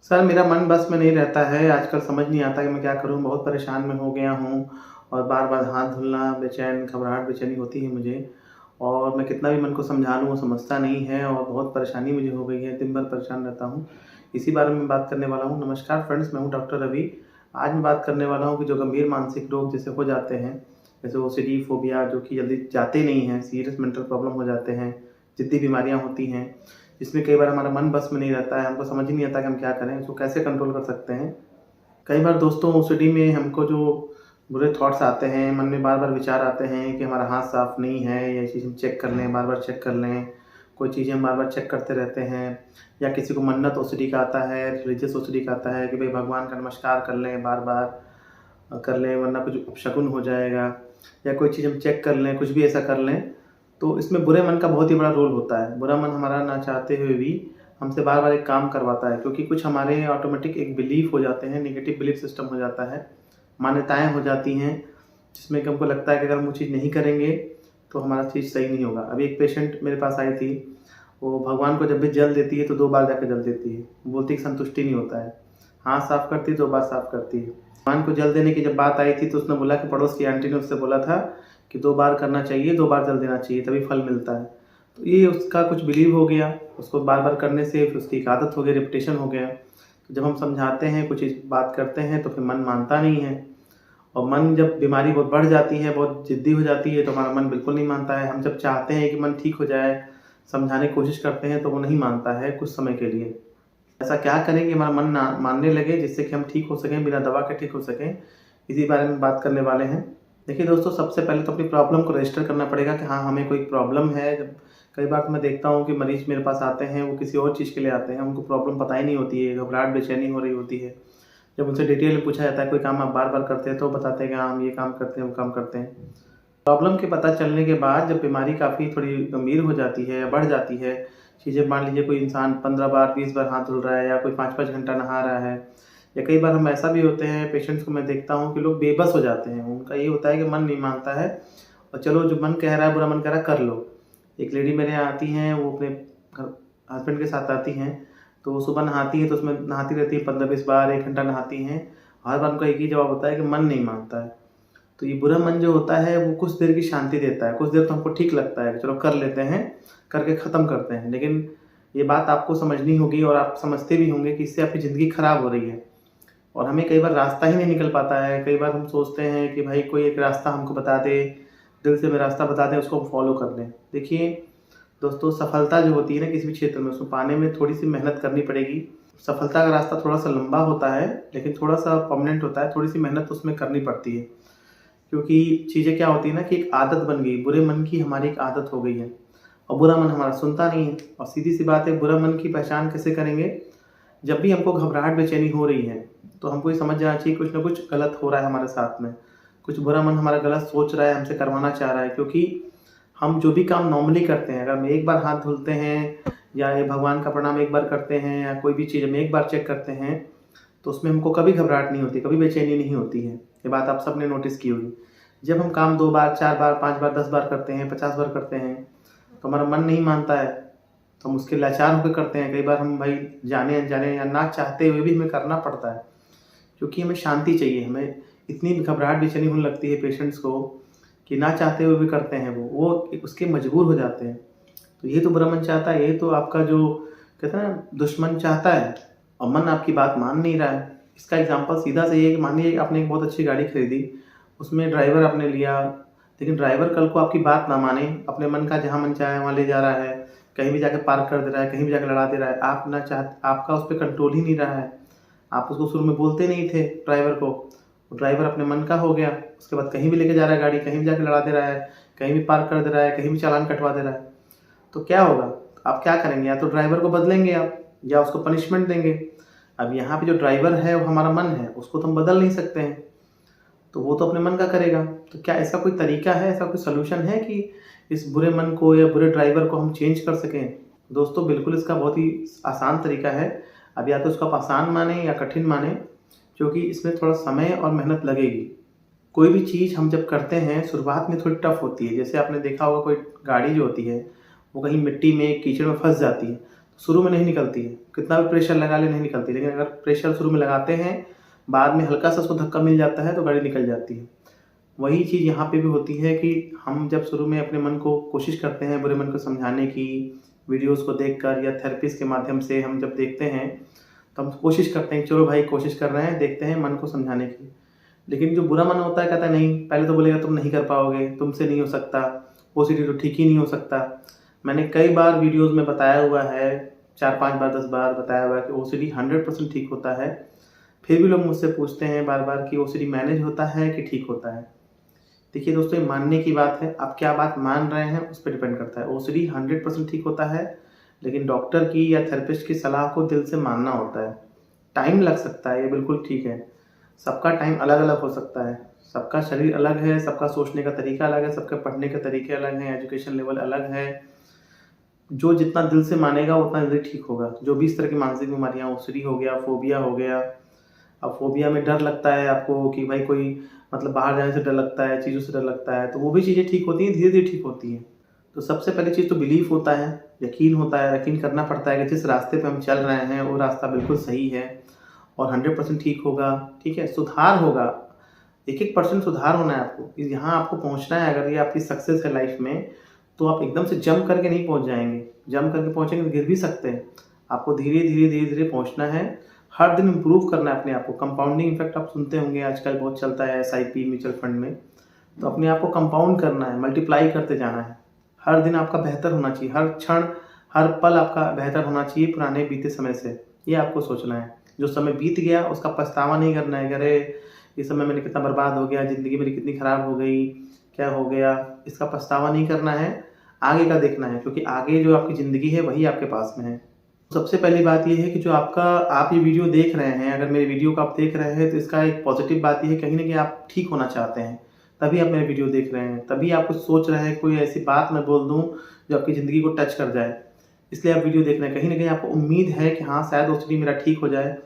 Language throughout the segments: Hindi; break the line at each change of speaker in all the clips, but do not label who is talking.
सर मेरा मन बस में नहीं रहता है, आजकल समझ नहीं आता कि मैं क्या करूँ? बहुत परेशान में हो गया हूँ और बार-बार हाथ धुलना, बेचैन, घबराहट, बेचैनी होती है मुझे और मैं कितना भी मन को समझा लूँ, वो समझता नहीं है और बहुत परेशानी मुझे हो गई है, दिन भर परेशान रहता हूँ। इसी बारे में बात करने वाला हूँ। नमस्कार फ्रेंड्स, मैं हूँ डॉक्टर रवि। आज मैं बात करने वाला हूँ कि जो गंभीर मानसिक रोग जैसे हो जाते हैं, जैसे ओसीडी, फोबिया जो कि जल्दी जाते नहीं हैं, सीरियस मेंटल प्रॉब्लम हो जाते हैं, ज़िद्दी बीमारियाँ होती हैं। इसमें कई बार हमारा मन बस में नहीं रहता है, हमको समझ ही नहीं आता कि हम क्या करें, इसको कैसे कंट्रोल कर सकते हैं। कई बार दोस्तों ओसीडी में हमको जो बुरे थॉट्स आते हैं, मन में बार-बार विचार आते हैं कि हमारा हाथ साफ़ नहीं है, ये चीज़ हम चेक कर लें, बार-बार चेक कर लें। कोई चीज़ें हम बार-बार चेक करते रहते हैं या किसी को मन्नत ओसीडी का आता है, रिलीजियस ओसीडी का आता है कि भई भगवान का नमस्कार कर लें, बार-बार कर लें वरना कुछ अपशकुन हो जाएगा या कोई चीज़ हम चेक कर लें, कुछ भी ऐसा कर लें, तो इसमें बुरे मन का बहुत ही बड़ा रोल होता है। बुरा मन हमारा ना चाहते हुए भी हमसे बार-बार एक काम करवाता है क्योंकि कुछ हमारे ऑटोमेटिक एक बिलीफ हो जाते हैं, नेगेटिव बिलीफ सिस्टम हो जाता है, मान्यताएँ हो जाती हैं, जिसमें कि हमको लगता है कि अगर हम वो चीज़ नहीं करेंगे, तो हमारा चीज़ सही नहीं होगा। अभी एक पेशेंट मेरे पास आई थी, वो भगवान को जब भी जल देती है, तो 2 बार जाके जल देती है। बोलती है कि संतुष्टि नहीं होता है। हाथ साफ करती है, 2 बार साफ करती है। भगवान को जल देने की जब बात आई थी, तो उसने बोला कि पड़ोस की आंटी ने उससे बोला था कि 2 बार करना चाहिए, 2 बार जल देना चाहिए, तभी फल मिलता है। तो ये उसका कुछ बिलीव हो गया, उसको बार-बार करने से फिर उसकी एक आदत हो गई, रेपुटेशन हो गया। तो जब हम समझाते हैं, कुछ चीज़ बात करते हैं, तो फिर मन मानता नहीं है और मन जब बीमारी बहुत बढ़ जाती है, बहुत ज़िद्दी हो जाती है, तो हमारा मन बिल्कुल नहीं मानता है। हम जब चाहते हैं कि मन ठीक हो जाए, समझाने की कोशिश करते हैं, तो वो नहीं मानता है कुछ समय के लिए। ऐसा क्या करें कि हमारा मन ना मानने लगे जिससे कि हम ठीक हो सकें, बिना दवा के ठीक हो सकें? इसी बारे में बात करने वाले हैं। देखिए दोस्तों, सबसे पहले तो अपनी प्रॉब्लम को रजिस्टर करना पड़ेगा कि हाँ, हमें कोई प्रॉब्लम है। जब कई बार तो मैं देखता हूँ कि मरीज़ मेरे पास आते हैं, वो किसी और चीज़ के लिए आते हैं, उनको प्रॉब्लम पता ही नहीं होती है, घबराहट, बेचैनी हो रही होती है। जब उनसे डिटेल में पूछा जाता है, कोई काम आप बार-बार करते हैं, तो वो बताते हैं कि हाँ, हम ये काम करते हैं, वो काम करते हैं। प्रॉब्लम के पता चलने के बाद जब बीमारी काफ़ी थोड़ी गंभीर हो जाती है या बढ़ जाती है, चीज़ें मान लीजिए कोई इंसान 15 बार, 20 बार हाथ धुल रहा है या कोई 5-5 घंटा नहा रहा है या कई बार हम ऐसा भी होते हैं, पेशेंट्स को मैं देखता हूँ कि लोग बेबस हो जाते हैं। उनका ये होता है कि मन नहीं मानता है और चलो जो मन कह रहा है, बुरा मन कह रहा है, कर लो। एक लेडी मेरे यहाँ आती हैं, वो अपने घर हस्बैंड के साथ आती हैं, तो वो सुबह नहाती हैं, तो उसमें नहाती रहती हैं 15-20 बार, 1 घंटा नहाती हैं। हर बार उनका एक ही जवाब होता है कि मन नहीं मानता है। तो ये बुरा मन जो होता है, वो कुछ देर की शांति देता है, कुछ देर तो हमको ठीक लगता है कि चलो कर लेते हैं, करके ख़त्म करते हैं। लेकिन ये बात आपको समझनी होगी और आप समझते भी होंगे कि इससे आपकी ज़िंदगी ख़राब हो रही है और हमें कई बार रास्ता ही नहीं निकल पाता है। कई बार हम सोचते हैं कि भाई कोई एक रास्ता हमको बता दे, दिल से हमें रास्ता बता दे, उसको हम फ़ॉलो कर लें। देखिए दोस्तों, सफलता जो होती है ना किसी भी क्षेत्र में, उसको पाने में थोड़ी-सी मेहनत करनी पड़ेगी। सफलता का रास्ता थोड़ा-सा लंबा होता है, लेकिन थोड़ा-सा परमानेंट होता है, थोड़ी-सी मेहनत उसमें करनी पड़ती है। क्योंकि चीज़ें क्या होती है ना कि एक आदत बन गई, बुरे मन की हमारी एक आदत हो गई है और बुरा मन हमारा सुनता नहीं है। और सीधी-सी बात है, बुरा मन की पहचान कैसे करेंगे? जब भी हमको घबराहट, बेचैनी हो रही है, तो हमको ये समझ जाना चाहिए कुछ न कुछ गलत हो रहा है हमारे साथ में। कुछ बुरा मन हमारा गलत सोच रहा है, हमसे करवाना चाह रहा है क्योंकि हम जो भी काम नॉर्मली करते हैं, अगर हम एक बार हाथ धुलते हैं या ये भगवान का प्रणाम एक बार करते हैं या कोई भी चीज़ हम एक बार चेक करते हैं, तो उसमें हमको कभी घबराहट नहीं होती, कभी बेचैनी नहीं होती है। ये बात आप सबने नोटिस की होगी। जब हम काम 2 बार, 4 बार, 5 बार, 10 बार करते हैं, 50 बार करते हैं, तो हमारा मन नहीं मानता है, तो हम उसके लाचार होकर करते हैं। कई बार हम भाई जाने-अनजाने या ना चाहते हुए भी हमें करना पड़ता है, क्योंकि हमें शांति चाहिए। हमें इतनी घबराहट, बेचैनी होने लगती है पेशेंट्स को कि ना चाहते हुए भी करते हैं वो उसके मजबूर हो जाते हैं। तो ये तो बुरा मन चाहता है, ये तो आपका जो कहते हैं ना दुश्मन चाहता है और मन आपकी बात मान नहीं रहा है। इसका एग्ज़ाम्पल सीधा सा ये है कि मान लीजिए आपने एक बहुत अच्छी गाड़ी खरीदी, उसमें ड्राइवर आपने लिया, लेकिन ड्राइवर कल को आपकी बात ना माने, अपने मन का जहाँ मन चाहे वहाँ ले जा रहा है, कहीं भी जाके पार्क कर दे रहा है, कहीं भी जाके लड़ा दे रहा है, आप ना चाह आपका उस पे कंट्रोल ही नहीं रहा है। आप उसको शुरू में बोलते नहीं थे ड्राइवर को, वो ड्राइवर अपने मन का हो गया, उसके बाद कहीं भी लेके जा रहा है गाड़ी, कहीं भी जाके लड़ा दे रहा है, कहीं भी पार्क कर दे रहा है, कहीं भी चालान कटवा दे रहा है। तो क्या होगा? आप क्या करेंगे? या तो ड्राइवर को बदलेंगे आप या उसको पनिशमेंट देंगे। अब यहाँ पे जो ड्राइवर है वो हमारा मन है, उसको तो हम बदल नहीं सकते हैं, तो वो तो अपने मन का करेगा। तो क्या इसका कोई तरीका है, ऐसा कोई सॉल्यूशन है कि इस बुरे मन को या बुरे ड्राइवर को हम चेंज कर सकें? दोस्तों बिल्कुल इसका बहुत ही आसान तरीका है। अब या तो इसको आप आसान मानें या कठिन मानें, क्योंकि इसमें थोड़ा समय और मेहनत लगेगी। कोई भी चीज़ हम जब करते हैं शुरुआत में थोड़ी टफ होती है। जैसे आपने देखा होगा कोई गाड़ी जो होती है, वो कहीं मिट्टी में, कीचड़ में फँस जाती है। शुरू में नहीं निकलती है, कितना भी प्रेशर लगा ले नहीं निकलती, लेकिन अगर प्रेशर शुरू में लगाते हैं, बाद में हल्का सा उसको धक्का मिल जाता है तो गाड़ी निकल जाती है। वही चीज़ यहाँ पे भी होती है कि हम जब शुरू में अपने मन को कोशिश करते हैं बुरे मन को समझाने की, वीडियोज़ को देखकर या थेरेपिस्ट के माध्यम से हम जब देखते हैं, तो हम कोशिश करते हैं चलो भाई कोशिश कर रहे हैं, देखते हैं मन को समझाने की। लेकिन जो बुरा मन होता है कहता है नहीं, पहले तो बोलेगा तुम नहीं कर पाओगे, तुमसे नहीं हो सकता, ओसीडी तो ठीक ही नहीं हो सकता। मैंने कई बार वीडियोज़ में बताया हुआ है, 4-5 बार 10 बार बताया हुआ है कि ओसीडी 100% ठीक होता है। फिर भी लोग मुझसे पूछते हैं बार-बार कि ओसीडी मैनेज होता है कि ठीक होता है? देखिए दोस्तों, ये मानने की बात है, आप क्या बात मान रहे हैं उस पे डिपेंड करता है। ओसीडी 100% ठीक होता है, लेकिन डॉक्टर की या थेरेपिस्ट की सलाह को दिल से मानना होता है। टाइम लग सकता है, ये बिल्कुल ठीक है। सबका टाइम अलग-अलग हो सकता है, सबका शरीर अलग है, सबका सोचने का तरीका अलग है, सबके पढ़ने के तरीके अलग हैं, एजुकेशन लेवल अलग है। जो जितना दिल से मानेगा उतना जल्दी ठीक होगा। जो भी इस तरह की मानसिक बीमारियाँ, ओसीडी हो गया, फोबिया हो गया। अब फोबिया में डर लगता है आपको कि भाई कोई मतलब बाहर जाने से डर लगता है, चीज़ों से डर लगता है, तो वो भी चीज़ें ठीक होती हैं, धीरे-धीरे ठीक होती हैं। तो सबसे पहली चीज़ तो बिलीफ होता है, यकीन होता है, यकीन करना पड़ता है कि जिस रास्ते पे हम चल रहे हैं वो रास्ता बिल्कुल सही है और 100% ठीक होगा, ठीक है? सुधार होगा, 1-1 परसेंट सुधार होना है आपको। यहाँ आपको पहुँचना है, अगर ये आपकी सक्सेस है लाइफ में, तो आप एकदम से जंप करके नहीं पहुँच जाएँगे। जंप करके पहुँचेंगे तो गिर भी सकते हैं। आपको धीरे-धीरे, धीरे-धीरे पहुँचना है। हर दिन इम्प्रूव करना है अपने आप को। कंपाउंडिंग इफेक्ट आप सुनते होंगे, आजकल बहुत चलता है एसआईपी, म्यूचुअल फंड में। तो अपने आप को कंपाउंड करना है, मल्टीप्लाई करते जाना है। हर दिन आपका बेहतर होना चाहिए, हर क्षण, हर पल आपका बेहतर होना चाहिए पुराने बीते समय से। ये आपको सोचना है। जो समय बीत गया उसका पछतावा नहीं करना है कि अरे! इस समय मैंने कितना बर्बाद हो गया, ज़िंदगी मेरी कितनी खराब हो गई, क्या हो गया? इसका पछतावा नहीं करना है, आगे का देखना है, क्योंकि आगे जो आपकी ज़िंदगी है वही आपके पास में है। सबसे पहली बात ये है कि जो आप ये वीडियो देख रहे हैं, अगर मेरे वीडियो को आप देख रहे हैं तो इसका एक पॉजिटिव बात ये है, कहीं न कहीं आप ठीक होना चाहते हैं, तभी आप मेरे वीडियो देख रहे हैं, तभी आप कुछ सोच रहे हैं, कोई ऐसी बात मैं बोल दूँ जो आपकी ज़िंदगी को टच कर जाए, इसलिए आप वीडियो देख रहे हैं। कहीं न कहीं आपको उम्मीद है कि हाँ, शायद ओसीडी मेरा ठीक हो जाए,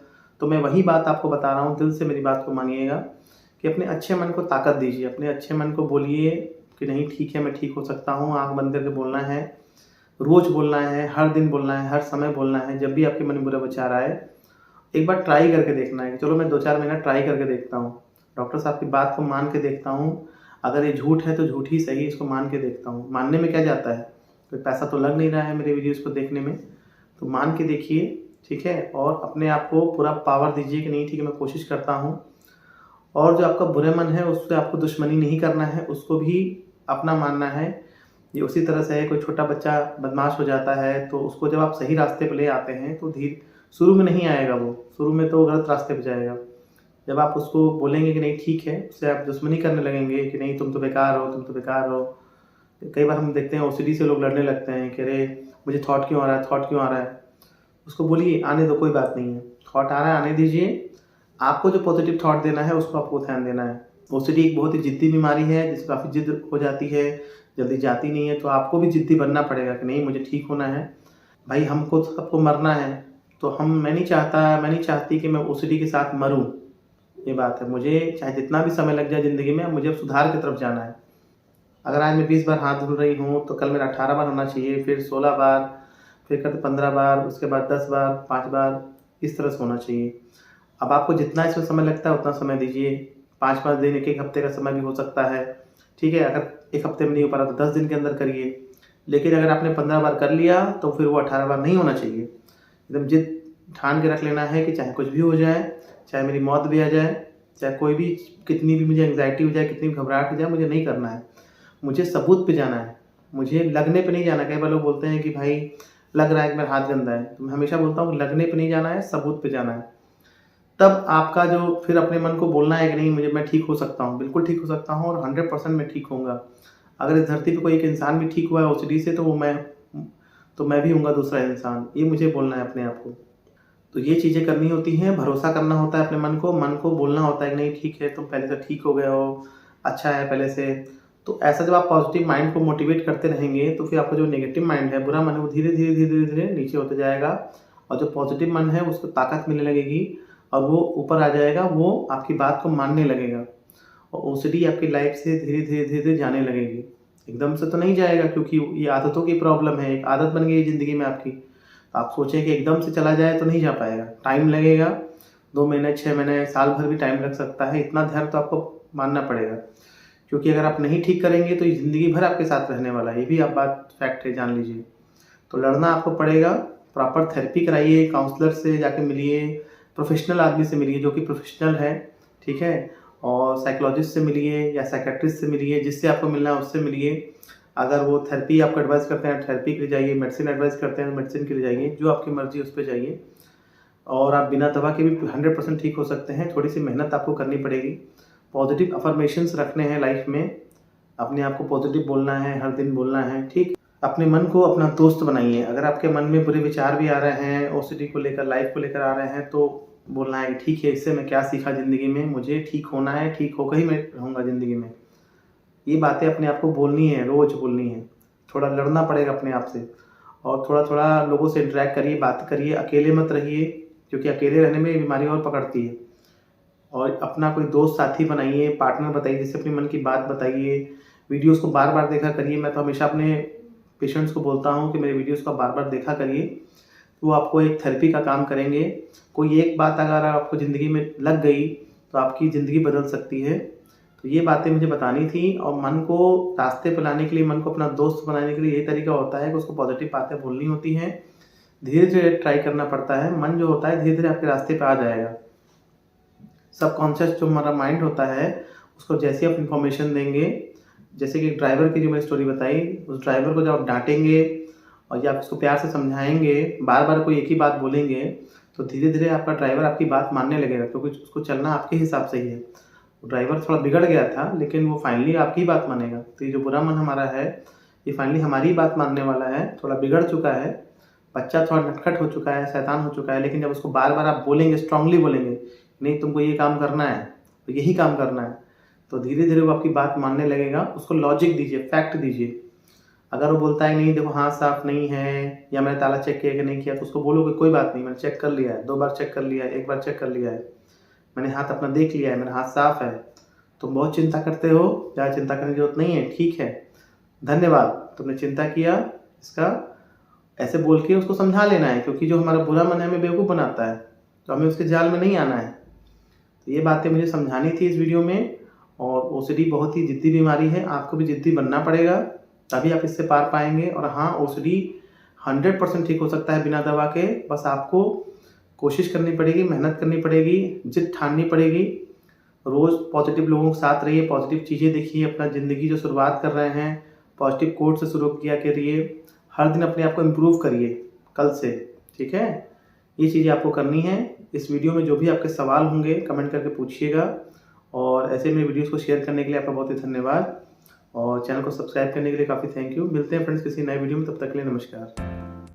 तो मैं वही बात आपको बता रहा हूँ, दिल से मेरी बात को मानिएगा कि अपने अच्छे मन को ताकत दीजिए, अपने अच्छे मन को बोलिए कि नहीं ठीक है, मैं ठीक हो सकता हूँ, आँख बंद करके बोलना है। रोज़ बोलना है, हर दिन बोलना है, हर समय बोलना है, जब भी आपके मन में बुरा विचार आए, एक बार ट्राई करके देखना है कि चलो मैं 2-4 महीना ट्राई करके देखता हूँ। डॉक्टर साहब की बात को मान के देखता हूँ, अगर ये झूठ है तो झूठ ही सही, इसको मान के देखता हूँ। मानने में क्या जाता है? कोई पैसा तो लग नहीं रहा है मेरे वीडियोज़ को देखने में, तो मान के देखिए, ठीक है? और अपने आप को पूरा पावर दीजिए कि नहीं ठीक है, मैं कोशिश करता हूँ। और जो आपका बुरे मन है उससे आपको दुश्मनी नहीं करना है, उसको भी अपना मानना है। ये उसी तरह से है, कोई छोटा बच्चा बदमाश हो जाता है तो उसको जब आप सही रास्ते पे ले आते हैं तो शुरू में नहीं आएगा वो, शुरू में तो गलत रास्ते पे जाएगा। जब आप उसको बोलेंगे कि नहीं ठीक है, उससे आप दुश्मनी करने लगेंगे कि नहीं तुम तो बेकार हो, तुम तो बेकार हो। कई बार हम देखते हैं ओसीडी से लोग लड़ने लगते हैं कि अरे मुझे थॉट क्यों आ रहा है, थॉट क्यों आ रहा है? उसको बोलिए आने दो, कोई बात नहीं है। थॉट आ रहा है आने दीजिए, आपको जो पॉजिटिव थॉट देना है उसको आपको ध्यान देना है। ओसीडी एक बहुत ही ज़िद्दी बीमारी है, जिसमें काफ़ी ज़िद हो जाती है, जल्दी जाती नहीं है, तो आपको भी ज़िद्दी बनना पड़ेगा कि नहीं मुझे ठीक होना है। भाई हमको सबको मरना है, तो मैं नहीं चाहती कि मैं ओसीडी के साथ मरूँ, ये बात है। मुझे चाहे जितना भी समय लग जाए ज़िंदगी में, मुझे अब सुधार की तरफ जाना है। अगर आज मैं 20 बार हाथ धुल रही हूँ, तो कल मेरा 18 बार होना चाहिए, फिर 16 बार, फिर कल 15 बार, उसके बाद 10 बार, 5 बार, इस तरह से होना चाहिए। अब आपको जितना इसमें समय लगता है उतना समय दीजिए। 5-5 दिन, 1-1 हफ्ते का समय भी हो सकता है, ठीक है? अगर 1 हफ्ते में नहीं हो पा रहा तो 10 दिन के अंदर करिए। लेकिन अगर आपने 15 बार कर लिया तो फिर वो 18 बार नहीं होना चाहिए। एकदम ज़िद ठान के रख लेना है कि चाहे कुछ भी हो जाए, चाहे मेरी मौत भी आ जाए, चाहे कोई भी कितनी भी मुझे एंग्ज़ायटी हो जाए, कितनी भी घबराहट हो जाए, मुझे नहीं करना है। मुझे सबूत पे जाना है, मुझे लगने पे नहीं जाना। कई बार लोग बोलते हैं कि भाई लग रहा है कि मेरा हाथ गंदा है, तो मैं हमेशा बोलता हूँ कि लगने पे नहीं जाना है, सबूत पे जाना है। तब आपका जो फिर अपने मन को बोलना है कि नहीं मैं ठीक हो सकता हूँ, बिल्कुल ठीक हो सकता हूँ और 100% मैं ठीक होऊँगा। अगर इस धरती पे कोई एक इंसान भी ठीक हुआ है ओसीडी से तो मैं भी हूँगा दूसरा इंसान, ये मुझे बोलना है अपने आप को। तो ये चीज़ें करनी होती हैं, भरोसा करना होता है अपने मन को बोलना होता है कि नहीं ठीक है, तुम पहले से ठीक हो गए हो, अच्छा है पहले से। तो ऐसा जब आप पॉजिटिव माइंड को मोटिवेट करते रहेंगे तो फिर आपका जो नेगेटिव माइंड है, बुरा मन है, वो धीरे-धीरे नीचे होते जाएगा और जो पॉजिटिव मन है उसको ताकत मिलने लगेगी और वो ऊपर आ जाएगा, वो आपकी बात को मानने लगेगा और ओसीडी आपकी लाइफ से धीरे-धीरे जाने लगेगी। एकदम से तो नहीं जाएगा क्योंकि ये आदतों की प्रॉब्लम है, एक आदत बन गई है ज़िंदगी में आपकी। आप सोचें कि एकदम से चला जाए तो नहीं जा पाएगा, टाइम लगेगा, 2 महीने, 6 महीने, साल भर भी टाइम लग सकता है। इतना धैर्य तो आपको मानना पड़ेगा, क्योंकि अगर आप नहीं ठीक करेंगे तो ये ज़िंदगी भर आपके साथ रहने वाला है। ये भी आप बात फैक्ट है, जान लीजिए। तो लड़ना आपको पड़ेगा, प्रॉपर थेरेपी कराइए, काउंसलर से जाके मिलिए, प्रोफेशनल आदमी से मिलिए जो कि प्रोफेशनल है, ठीक है? और साइकोलॉजिस्ट से मिलिए या साइकियाट्रिस्ट से मिलिए, जिससे आपको मिलना है उससे मिलिए। अगर वो थेरेपी आपको एडवाइस करते हैं, थेरेपी के लिए जाइए, मेडिसिन एडवाइस करते हैं, मेडिसिन के लिए जाइए, जो आपकी मर्ज़ी उस पे जाइए। और आप बिना दवा के भी 100% ठीक हो सकते हैं। थोड़ी सी मेहनत आपको करनी पड़ेगी। पॉजिटिव अफर्मेशंस रखने हैं लाइफ में, अपने आप को पॉजिटिव बोलना है, हर दिन बोलना है, ठीक? अपने मन को अपना दोस्त बनाइए। अगर आपके मन में बुरे विचार भी आ रहे हैं, ओसीडी को लेकर, लाइफ को लेकर आ रहे हैं, तो बोलना है कि ठीक है, इससे मैं क्या सीखा ज़िंदगी में, मुझे ठीक होना है, ठीक होकर ही मैं रहूँगा ज़िंदगी में। ये बातें अपने आप को बोलनी है, रोज़ बोलनी है। थोड़ा लड़ना पड़ेगा अपने आप से, और थोड़ा-थोड़ा लोगों से इंटरैक्ट करिए, बात करिए, अकेले मत रहिए, क्योंकि अकेले रहने में ये बीमारी और पकड़ती है। और अपना कोई दोस्त साथी बनाइए, पार्टनर बताइए, जिससे अपने मन की बात बताइए। वीडियोज़ को बार-बार देखा करिए। मैं तो हमेशा अपने पेशेंट्स को बोलता हूँ कि मेरे वीडियोज़ को बार-बार देखा करिए, वो आपको एक थेरेपी का काम करेंगे। कोई एक बात अगर आपको ज़िंदगी में लग गई, तो आपकी ज़िंदगी बदल सकती है। तो ये बातें मुझे बतानी थी, और मन को रास्ते पे लाने के लिए, मन को अपना दोस्त बनाने के लिए यही तरीका होता है कि उसको पॉजिटिव बातें बोलनी होती हैं। धीरे-धीरे ट्राई करना पड़ता है। मन जो होता है धीरे-धीरे आपके रास्ते पे आ जाएगा। सबकॉन्शियस जो हमारा माइंड होता है, उसको जैसे आप इन्फॉर्मेशन देंगे, जैसे कि ड्राइवर की जो मैंने स्टोरी बताई, उस ड्राइवर को जब आप डाँटेंगे और या आप उसको प्यार से समझाएँगे, बार-बार कोई एक ही बात बोलेंगे, तो धीरे-धीरे आपका ड्राइवर आपकी बात मानने लगेगा, क्योंकि उसको चलना आपके हिसाब से ही है। ड्राइवर थोड़ा बिगड़ गया था, लेकिन वो फाइनली आपकी ही बात मानेगा। तो ये जो बुरा मन हमारा है, ये फाइनली हमारी ही बात मानने वाला है। थोड़ा बिगड़ चुका है, बच्चा थोड़ा नटखट हो चुका है, शैतान हो चुका है, लेकिन जब उसको बार-बार आप बोलेंगे, स्ट्रांगली बोलेंगे, नहीं तुमको ये काम करना है, तो यही काम करना है, तो धीरे-धीरे वो आपकी बात मानने लगेगा। उसको लॉजिक दीजिए, फैक्ट दीजिए। अगर वो बोलता है नहीं देखो हाथ साफ नहीं है, या मैंने ताला चेक किया कि नहीं किया, तो उसको बोलो कि कोई बात नहीं, मैंने चेक कर लिया है, 2 बार चेक कर लिया है, 1 बार चेक कर लिया है, मैंने हाथ अपना देख लिया है, मेरा हाथ साफ है। तुम बहुत चिंता करते हो, ज़्यादा चिंता करने की ज़रूरत नहीं है, ठीक है, धन्यवाद, तुमने चिंता किया। इसका ऐसे बोल के उसको समझा लेना है, क्योंकि जो हमारा बुरा मन है हमें बेवकूफ़ बनाता है, तो हमें उसके जाल में नहीं आना है। तो ये बातें मुझे समझानी थी इस वीडियो में। और ओसीडी बहुत ही ज़िद्दी बीमारी है, आपको भी ज़िद्दी बनना पड़ेगा, तभी आप इससे पार पाएँगे। और हाँ, ओसीडी 100% ठीक हो सकता है बिना दवा के। बस आपको कोशिश करनी पड़ेगी, मेहनत करनी पड़ेगी, ज़िद ठाननी पड़ेगी। रोज़ पॉजिटिव लोगों के साथ रहिए, पॉजिटिव चीज़ें देखिए, अपना ज़िंदगी जो शुरुआत कर रहे हैं, पॉजिटिव कोट से शुरू किया करिए। हर दिन अपने आप को इम्प्रूव करिए कल से, ठीक है? ये चीज़ें आपको करनी है। इस वीडियो में जो भी आपके सवाल होंगे, कमेंट करके पूछिएगा। और ऐसे मेरे वीडियोज़ को शेयर करने के लिए आपका बहुत ही धन्यवाद, और चैनल को सब्सक्राइब करने के लिए काफ़ी थैंक यू। मिलते हैं फ्रेंड्स किसी नए वीडियो में, तब तक के लिए नमस्कार।